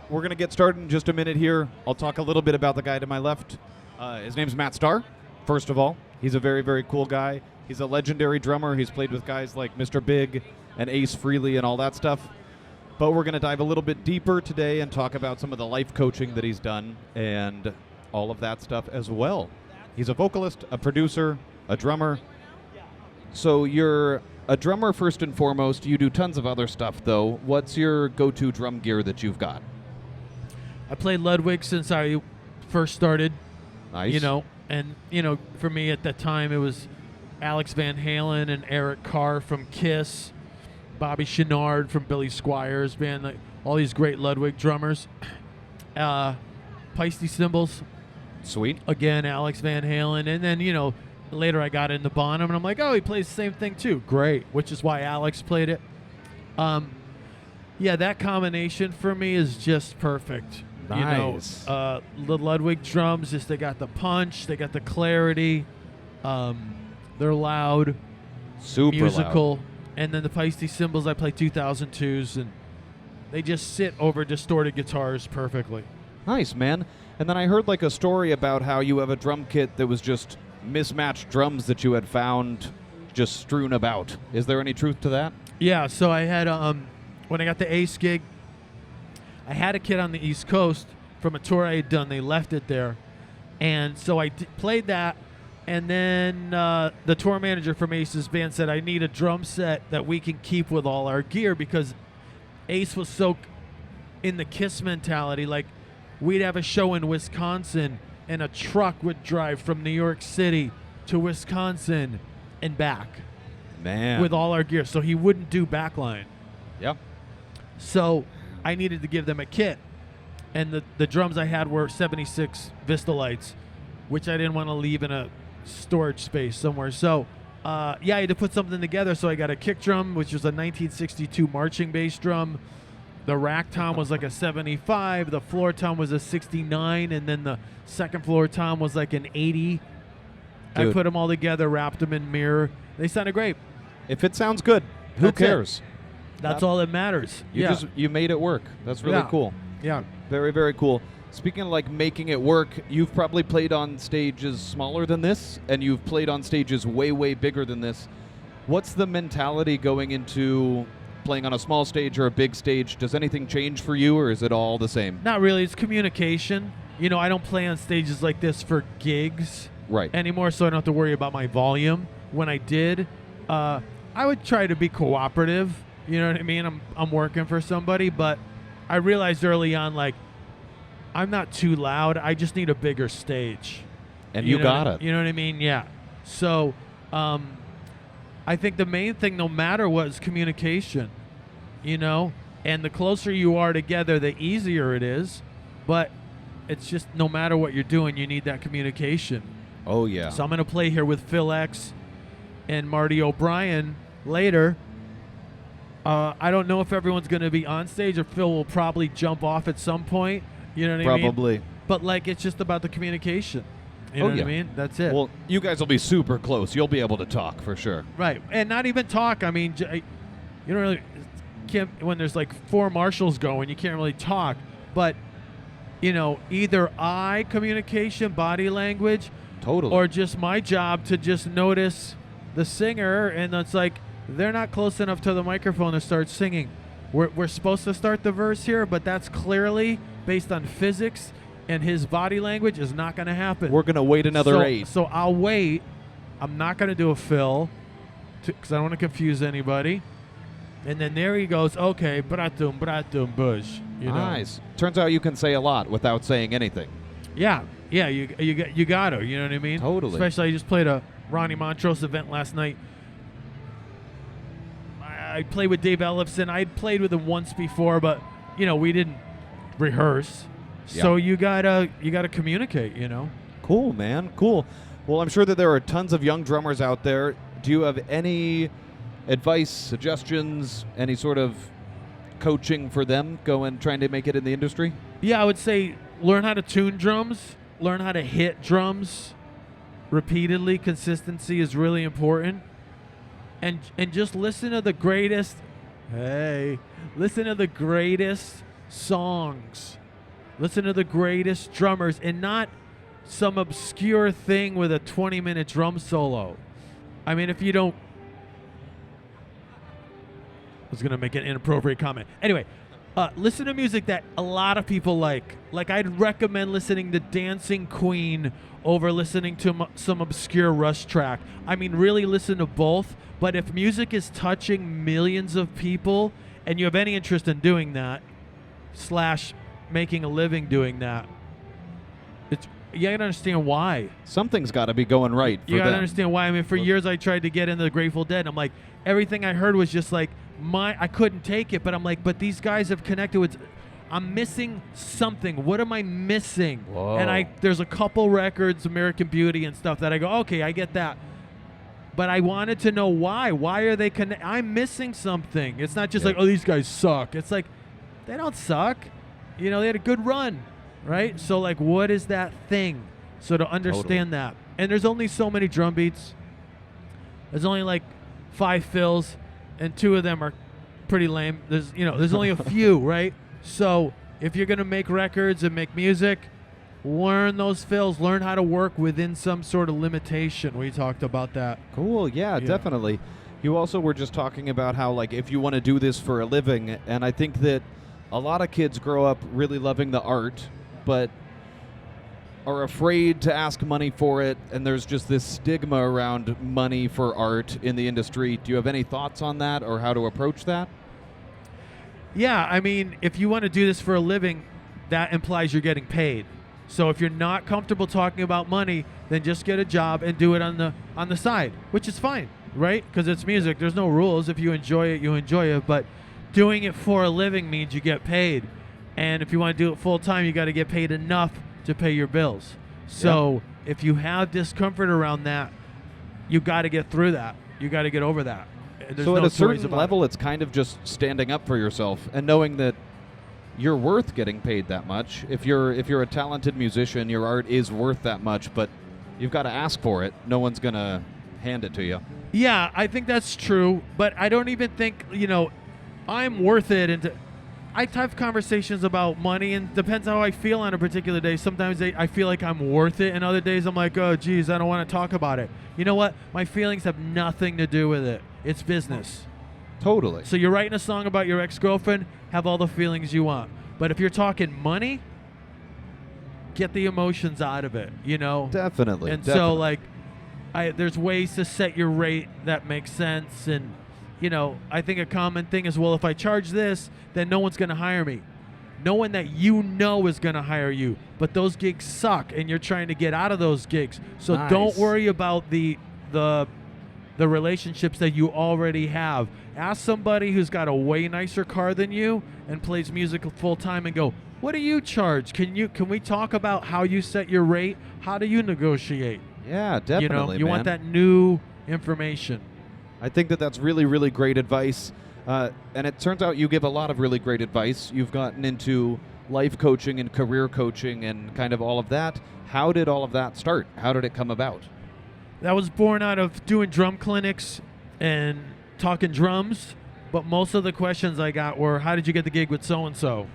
we're going to get started in just a minute here. I'll talk a little bit about the guy to my left. His name's Matt Starr, first of all. He's a very, very cool guy. He's a legendary drummer. He's played with guys like Mr. Big and Ace Frehley and all that stuff. But we're going to dive a little bit deeper today and talk about some of the life coaching that he's done and all of that stuff as well. He's a vocalist, a producer, a drummer. So you're a drummer first and foremost. You do tons of other stuff, though. What's your go-to drum gear that you've got? I played Ludwig since I first started. Nice. And for me at that time it was Alex Van Halen and Eric Carr from Kiss, Bobby Chenard from Billy Squires band, like all these great Ludwig drummers. Peisty cymbals. Sweet. Again, Alex Van Halen. And then, later I got into Bonham, and I'm like, oh, he plays the same thing too. Great. Which is why Alex played it. That combination for me is just perfect. Nice. The Ludwig drums, they got the punch, they got the clarity. They're loud, super musical. loud. And then the Peisty cymbals, I play 2002s, and they just sit over distorted guitars perfectly. Nice, man. And then I heard like a story about how you have a drum kit that was just mismatched drums that you had found just strewn about. Is there any truth to that? Yeah, so I had, when I got the Ace gig, I had a kit on the East Coast from a tour I had done. They left it there. And so I played that, and then the tour manager from Ace's band said, I need a drum set that we can keep with all our gear, because Ace was so in the Kiss mentality. Like, we'd have a show in Wisconsin, and a truck would drive from New York City to Wisconsin and back. Man. With all our gear. So he wouldn't do backline. Yep. So I needed to give them a kit. And the drums I had were 76 Vista Lights, which I didn't want to leave in a storage space somewhere. So, I had to put something together. So I got a kick drum, which was a 1962 marching bass drum. The rack tom was like a 75. The floor tom was a 69. And then the second floor tom was like an 80. Dude. I put them all together, wrapped them in mirror. They sounded great. If it sounds good, who cares? That's all that matters. You made it work. That's really cool. Yeah. Very, very cool. Speaking of like making it work, you've probably played on stages smaller than this, and you've played on stages way, way bigger than this. What's the mentality going into playing on a small stage or a big stage? Does anything change for you, or is it all the same? Not really. It's communication. I don't play on stages like this for gigs anymore, so I don't have to worry about my volume. When I did, I would try to be cooperative. You know what I mean? I'm working for somebody, but I realized early on, like, I'm not too loud. I just need a bigger stage. And you got it. You know what I mean? Yeah. So I think the main thing, no matter what, is communication. And the closer you are together, the easier it is. But it's just no matter what you're doing, you need that communication. Oh, yeah. So I'm going to play here with Phil X and Marty O'Brien later. I don't know if everyone's going to be on stage, or Phil will probably jump off at some point. You know what I mean? Probably. But, like, it's just about the communication. You know what I mean? That's it. Well, you guys will be super close. You'll be able to talk for sure. Right. And not even talk. I mean, you don't really can't, when there's like four marshals going, you can't really talk. But, either eye communication, body language, totally, or just my job to just notice the singer, and it's like they're not close enough to the microphone to start singing. We're supposed to start the verse here, but that's clearly based on physics, and his body language is not going to happen. We're going to wait another 8. So I'll wait. I'm not going to do a fill because I don't want to confuse anybody. And then there he goes, okay, bratum, bush. Nice. Turns out you can say a lot without saying anything. Yeah, you got to, you know what I mean? Totally. Especially I just played a Ronnie Montrose event last night. I played with Dave Ellefson. I'd played with him once before, but, we didn't rehearse. Yeah. So you gotta communicate, Cool, man. Cool. Well, I'm sure that there are tons of young drummers out there. Do you have any advice, suggestions, any sort of coaching for them trying to make it in the industry? Yeah, I would say learn how to tune drums, learn how to hit drums repeatedly. Consistency is really important. And just listen to the greatest songs Listen to the greatest drummers and not some obscure thing with a 20-minute drum solo. I mean, if you don't... I was going to make an inappropriate comment. Anyway, listen to music that a lot of people like. Like, I'd recommend listening to Dancing Queen over listening to some obscure Rush track. I mean, really listen to both. But if music is touching millions of people and you have any interest in doing that, / making a living doing that, you gotta understand why. Something's got to be going right for You gotta them. understand why. I mean, for years I tried to get into the Grateful Dead. And I'm like, everything I heard was just like, I couldn't take it. But I'm like, but these guys have connected with... I'm missing something. What am I missing? Whoa. And there's a couple records, American Beauty and stuff, that I go, okay, I get that. But I wanted to know why. Why are they I'm missing something. It's not just like, oh, these guys suck. It's like, they don't suck. You know, they had a good run, right? So, like, what is that thing? So to understand that. And there's only so many drum beats. There's only, like, 5 fills, and 2 of them are pretty lame. There's only a few, right? So if you're going to make records and make music, learn those fills. Learn how to work within some sort of limitation. We talked about that. Cool, yeah, definitely. You also were just talking about how, like, if you want to do this for a living, and I think that a lot of kids grow up really loving the art, but are afraid to ask money for it, and there's just this stigma around money for art in the industry. Do you have any thoughts on that or how to approach that? Yeah, I mean, if you want to do this for a living, that implies you're getting paid. So if you're not comfortable talking about money, then just get a job and do it on the side, which is fine, right? Because it's music. There's no rules. If you enjoy it, you enjoy it. But doing it for a living means you get paid. And if you want to do it full time, you got to get paid enough to pay your bills. So if you have discomfort around that, you got to get through that. You got to get over that. So at a certain level, it's kind of just standing up for yourself and knowing that you're worth getting paid that much. If you're a talented musician, your art is worth that much, but you've got to ask for it. No one's going to hand it to you. Yeah, I think that's true, but I don't even think, I'm worth it. And I have conversations about money, and depends how I feel on a particular day. Sometimes I feel like I'm worth it, and other days I'm like, oh, geez, I don't want to talk about it. You know what? My feelings have nothing to do with it. It's business. Totally. So you're writing a song about your ex-girlfriend, have all the feelings you want. But if you're talking money, get the emotions out of it, Definitely. And so, like, there's ways to set your rate that makes sense. And, I think a common thing is, well, if I charge this, then no one's going to hire me. No one that is going to hire you. But those gigs suck, and you're trying to get out of those gigs. So don't worry about the relationships that you already have. Ask somebody who's got a way nicer car than you and plays music full time and go, what do you charge? Can we talk about how you set your rate? How do you negotiate? Yeah, definitely, You man. want that new information. I think that's really, really great advice. And it turns out you give a lot of really great advice. You've gotten into life coaching and career coaching and kind of all of that. How did all of that start? How did it come about? That was born out of doing drum clinics and talking drums, but most of the questions I got were, how did you get the gig with so-and-so?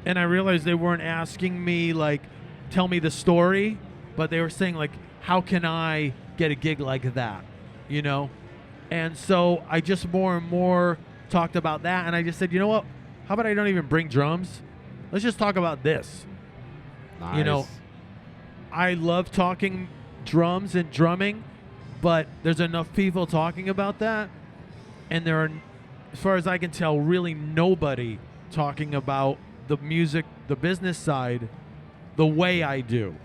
And I realized they weren't asking me, like, tell me the story, but they were saying, like, how can I get a gig like that, And so I just more and more talked about that, and I just said, you know what, how about I don't even bring drums? Let's just talk about this. Nice. I love talking drums and drumming, but there's enough people talking about that, and there are, as far as I can tell, really nobody talking about the music, the business side, the way I do.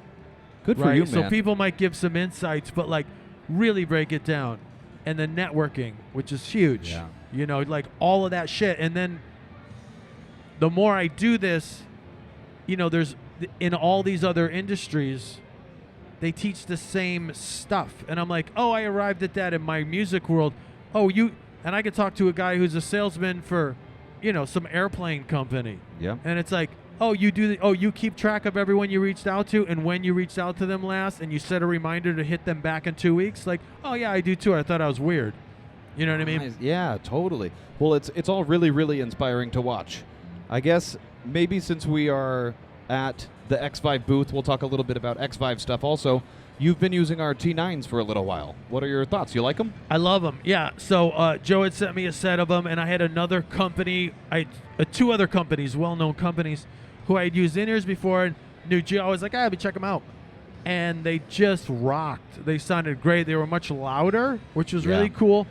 Good for you, man. So people might give some insights, but like really break it down. And then networking, which is huge. Yeah. Like all of that shit. And then the more I do this, there's in all these other industries, they teach the same stuff. And I'm like, oh, I arrived at that in my music world. And I could talk to a guy who's a salesman for, some airplane company. Yeah. And it's like, you keep track of everyone you reached out to and when you reached out to them last, and you set a reminder to hit them back in 2 weeks. Like, oh yeah, I do too. I thought I was weird. You know what I mean? Yeah, totally. Well, it's all really, really inspiring to watch. I guess maybe since we are at the Xvive booth. We'll talk a little bit about Xvive stuff also. You've been using our T9s for a little while. What are your thoughts? You like them? I love them. Yeah. So Joe had sent me a set of them, and I had another company, two other companies, well-known companies, who I had used in-ears before, and knew Joe. I was like, let me check them out. And they just rocked. They sounded great. They were much louder, which was really cool.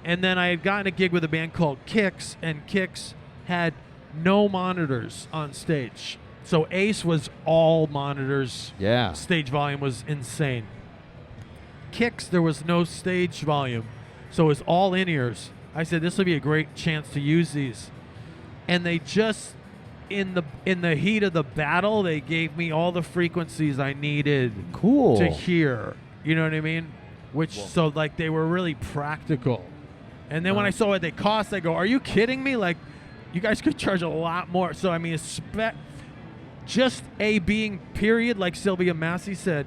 And then I had gotten a gig with a band called Kicks, and Kicks had no monitors on stage. So Ace was all monitors. Yeah. Stage volume was insane. Kicks, there was no stage volume. So it was all in-ears. I said, this would be a great chance to use these. And they just, in the heat of the battle, they gave me all the frequencies I needed to hear. You know what I mean? So like they were really practical. And then when I saw what they cost, I go, are you kidding me? Like, you guys could charge a lot more. So I mean, just a being period, like Sylvia Massey said,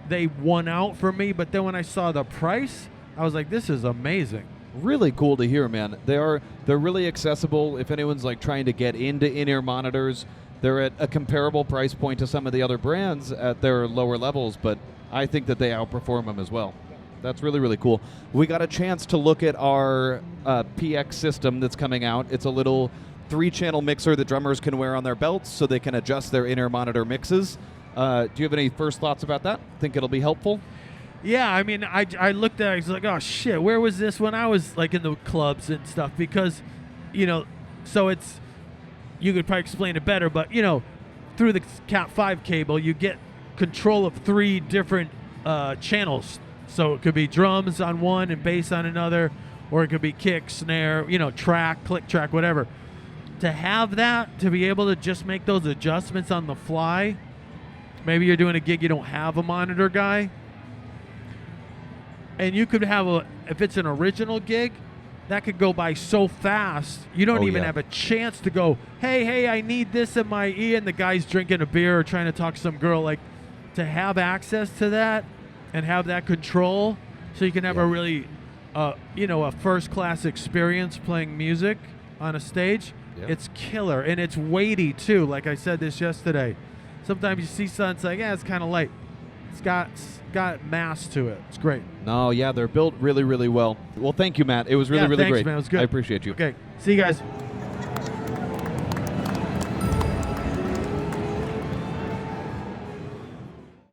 they won out for me. But then when I saw the price, I was like, this is amazing. Really cool to hear, man. They're really accessible. If anyone's like trying to get into in-ear monitors, they're at a comparable price point to some of the other brands at their lower levels, but I think that they outperform them as well. That's really, really cool. We got a chance to look at our PX system that's coming out. It's a little 3-channel mixer that drummers can wear on their belts so they can adjust their in-ear monitor mixes. Do you have any first thoughts about that? Think it'll be helpful? Yeah, I mean, I looked at it, I was like, oh shit, where was this when I was like in the clubs and stuff? Because, so it's, you could probably explain it better, but through the Cat 5 cable, you get control of 3 different channels. So it could be drums on one and bass on another, or it could be kick, snare, track, click track, whatever. To have that, to be able to just make those adjustments on the fly, maybe you're doing a gig, you don't have a monitor guy, and you could have if it's an original gig, that could go by so fast, you don't even have a chance to go, hey, I need this in my ear, and the guy's drinking a beer or trying to talk to some girl. Like, to have access to that and have that control so you can have a really, a first-class experience playing music on a stage, it's killer. And it's weighty, too. Like I said this yesterday. Sometimes you see something, it's like, it's kind of light. It's got mass to it. It's great. No, yeah, they're built really, really well. Well, thank you, Matt. It was really, really thanks, great. Man. It was good. I appreciate you. Okay. See you guys.